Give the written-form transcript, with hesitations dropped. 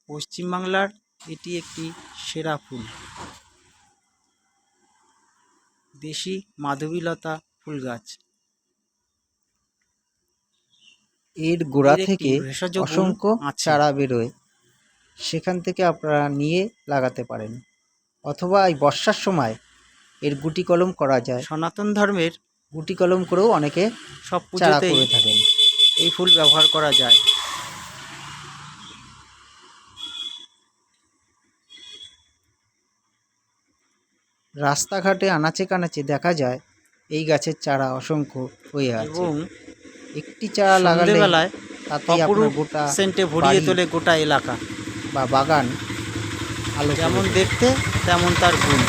পশ্চিমবাংলার এটি একটি সেরা ফুল। দেশি মাধবীলতা ফুল গাছ। এর গোড়া এর একটি থেকে ভেষজ গুণ অসংখ্য আছে। চারা বেরোয়, সেখান থেকে আপনারা নিয়ে লাগাতে পারেন, অথবা এই বর্ষার সময় এর গুটি কলম করা যায়। সনাতন ধর্মের গুটি কলম করেও অনেকে সব চারা পুজোতেই করে থাকেন। এই ফুল ব্যবহার করা যায়। রাস্তাঘাটে আনাচে কানাচে দেখা যায় এই গাছের চারা অসংখ্য হয়ে আছে। এবং একটি চারা লাগালে সন্ধেবেলায় তাতেই আপনার অপরূপ গোটা সেন্টে ভরিয়ে বাড়ি তোলে গোটা এলাকা। বা বাগান আলো যেমন করে। দেখতে তেমন তার গুণ।